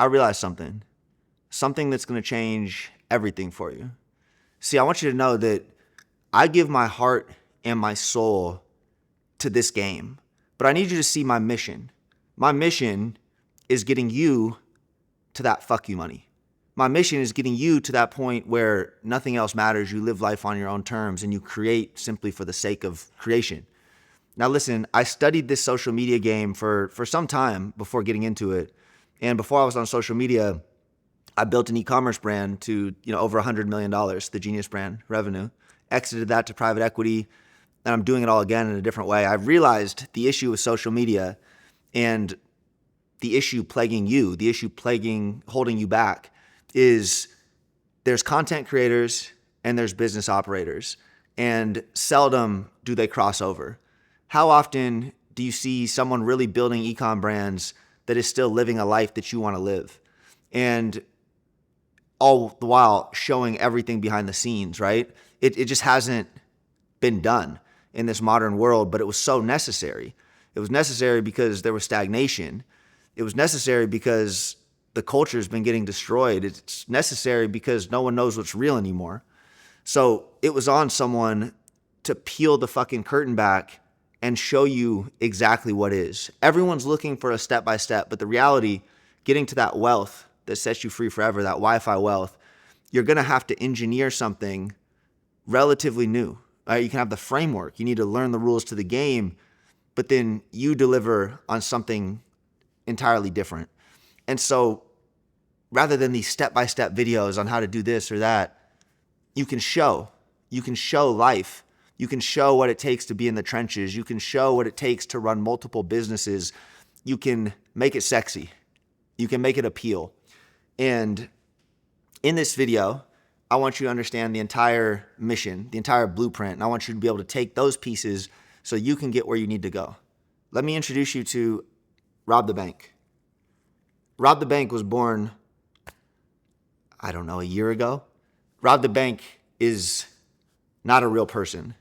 I realized something that's going to change everything for you. See, I want you to know that I give my heart and my soul to this game, but I need you to see my mission. My mission is getting you to that fuck you money. My mission is getting you to that point where nothing else matters. You live life on your own terms and you create simply for the sake of creation. Now listen, I studied this social media game for some time before getting into it. And before I was on social media, I built an e-commerce brand to, over $100 million, the Genius brand revenue, exited that to private equity, and I'm doing it all again in a different way. I realized the issue with social media and the issue plaguing you, the issue holding you back is there's content creators and there's business operators, and seldom do they cross over. How often do you see someone really building e-com brands that is still living a life that you want to live? And all the while showing everything behind the scenes, right? It just hasn't been done in this modern world, but it was so necessary. It was necessary because there was stagnation. It was necessary because the culture has been getting destroyed. It's necessary because no one knows what's real anymore. So it was on someone to peel the fucking curtain back and show you exactly what is. Everyone's looking for a step-by-step, but the reality, getting to that wealth that sets you free forever, that Wi-Fi wealth, you're going to have to engineer something relatively new. You can have the framework. You need to learn the rules to the game, but then you deliver on something entirely different. And so rather than these step-by-step videos on how to do this or that, you can show life. You can show what it takes to be in the trenches. You can show what it takes to run multiple businesses. You can make it sexy. You can make it appeal. And in this video, I want you to understand the entire mission, the entire blueprint, and I want you to be able to take those pieces so you can get where you need to go. Let me introduce you to Rob the Bank. Rob the Bank was born, a year ago. Rob the Bank is not a real person.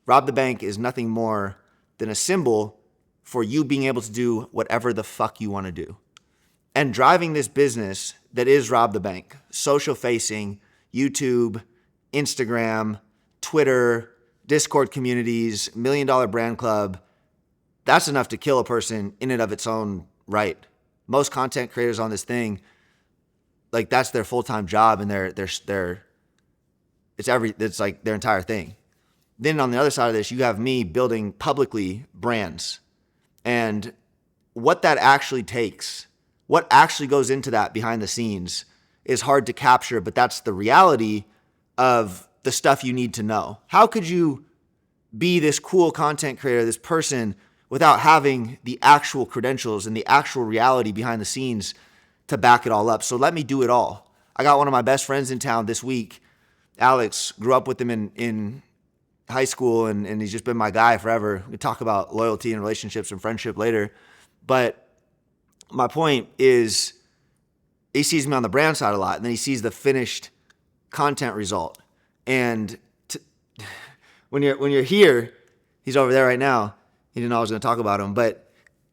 Rob the Bank is nothing more than a symbol for you being able to do whatever the fuck you want to do. And driving this business that is Rob the Bank, social facing, YouTube, Instagram, Twitter, Discord communities, $1 Million Brand Club, that's enough to kill a person in and of its own right. Most content creators on this thing, like that's their full-time job and it's like their entire thing. Then on the other side of this, you have me building publicly brands. And what that actually takes, what actually goes into that behind the scenes is hard to capture, but that's the reality of the stuff you need to know. How could you be this cool content creator, this person, without having the actual credentials and the actual reality behind the scenes to back it all up? So let me do it all. I got one of my best friends in town this week, Alex. Grew up with him in high school, and he's just been my guy forever. We talk about loyalty and relationships and friendship later. But my point is, he sees me on the brand side a lot, and then he sees the finished content result. And when you're here, he's over there right now. He didn't know I was going to talk about him, but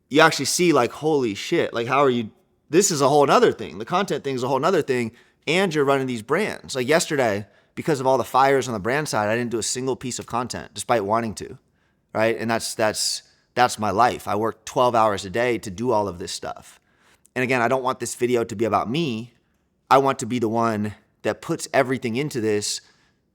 you actually see like, holy shit, like how are you? This is a whole nother thing. The content thing is a whole nother thing, and you're running these brands. Like yesterday, because of all the fires on the brand side, I didn't do a single piece of content despite wanting to, right? And that's my life. I work 12 hours a day to do all of this stuff. And again, I don't want this video to be about me. I want to be the one that puts everything into this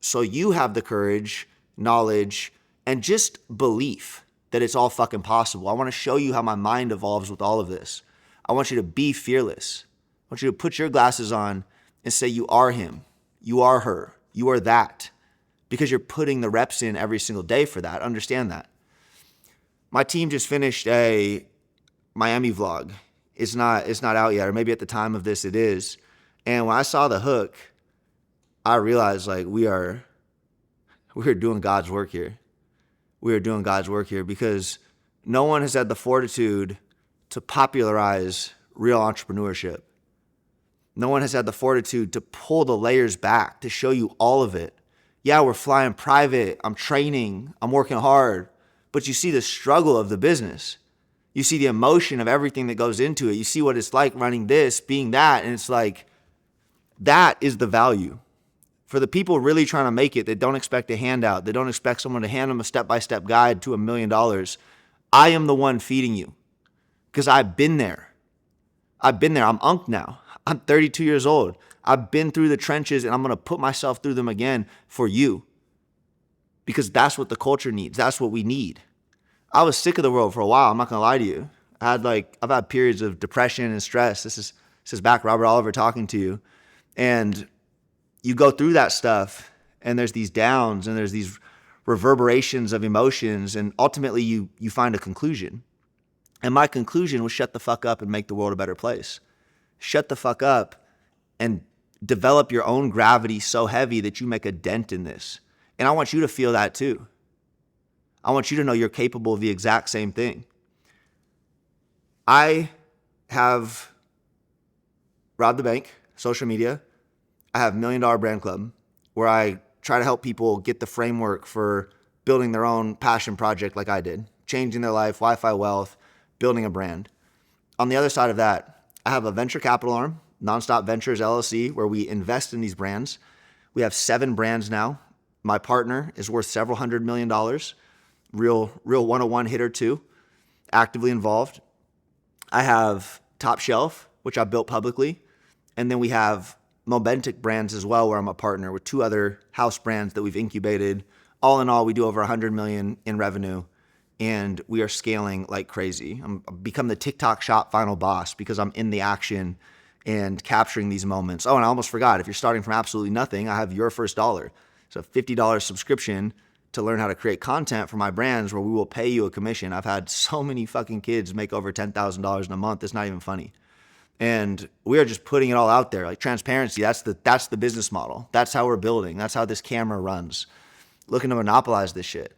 so you have the courage, knowledge, and just belief that it's all fucking possible. I want to show you how my mind evolves with all of this. I want you to be fearless. I want you to put your glasses on and say you are him, you are her, you are that, because you're putting the reps in every single day for that. Understand that. My team just finished a Miami vlog. It's not out yet, or maybe at the time of this it is. And when I saw the hook, I realized like we're doing God's work here. We are doing God's work here because no one has had the fortitude to popularize real entrepreneurship. No one has had the fortitude to pull the layers back, to show you all of it. Yeah, we're flying private. I'm training. I'm working hard. But you see the struggle of the business. You see the emotion of everything that goes into it. You see what it's like running this, being that, and it's like, that is the value. For the people really trying to make it that don't expect a handout, that don't expect someone to hand them a step-by-step guide to $1 million, I am the one feeding you because I've been there. I've been there. I'm Unc now. I'm 32 years old. I've been through the trenches and I'm going to put myself through them again for you because that's what the culture needs. That's what we need. I was sick of the world for a while. I'm not going to lie to you. I've had periods of depression and stress. This is back Robert Oliver talking to you. And you go through that stuff and there's these downs and there's these reverberations of emotions. And ultimately you find a conclusion. And my conclusion was shut the fuck up and make the world a better place. Shut the fuck up and develop your own gravity so heavy that you make a dent in this. And I want you to feel that too. I want you to know you're capable of the exact same thing. I have robbed the bank, social media. I have $1 Million Brand Club where I try to help people get the framework for building their own passion project like I did, changing their life, Wi-Fi wealth, building a brand. On the other side of that, I have a venture capital arm, Nonstop Ventures LLC, where we invest in these brands. We have 7 brands now. My partner is worth several $100 million, real 101 hitter too, actively involved. I have Top Shelf, which I built publicly. And then we have Momentic Brands as well, where I'm a partner with 2 other house brands that we've incubated. All in all, we do over 100 million in revenue. And we are scaling like crazy. I've become the TikTok shop final boss because I'm in the action and capturing these moments. Oh, and I almost forgot, if you're starting from absolutely nothing, I have your first dollar. So $50 subscription to learn how to create content for my brands where we will pay you a commission. I've had so many fucking kids make over $10,000 in a month. It's not even funny. And we are just putting it all out there. Like transparency, that's the business model. That's how we're building. That's how this camera runs. Looking to monopolize this shit.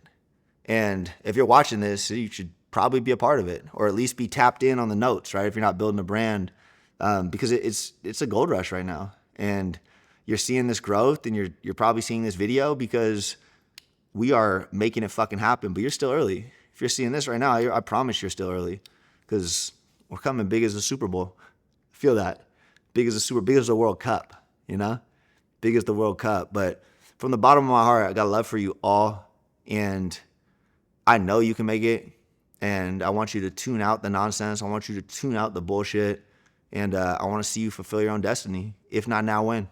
And if you're watching this, you should probably be a part of it, or at least be tapped in on the notes, right? If you're not building a brand, because it's a gold rush right now, and you're seeing this growth, and you're probably seeing this video because we are making it fucking happen. But you're still early. If you're seeing this right now, I promise you're still early, because we're coming big as the Super Bowl. Feel that, big as the World Cup, big as the World Cup. But from the bottom of my heart, I got love for you all, and I know you can make it, and I want you to tune out the nonsense. I want you to tune out the bullshit, and I want to see you fulfill your own destiny. If not now, when?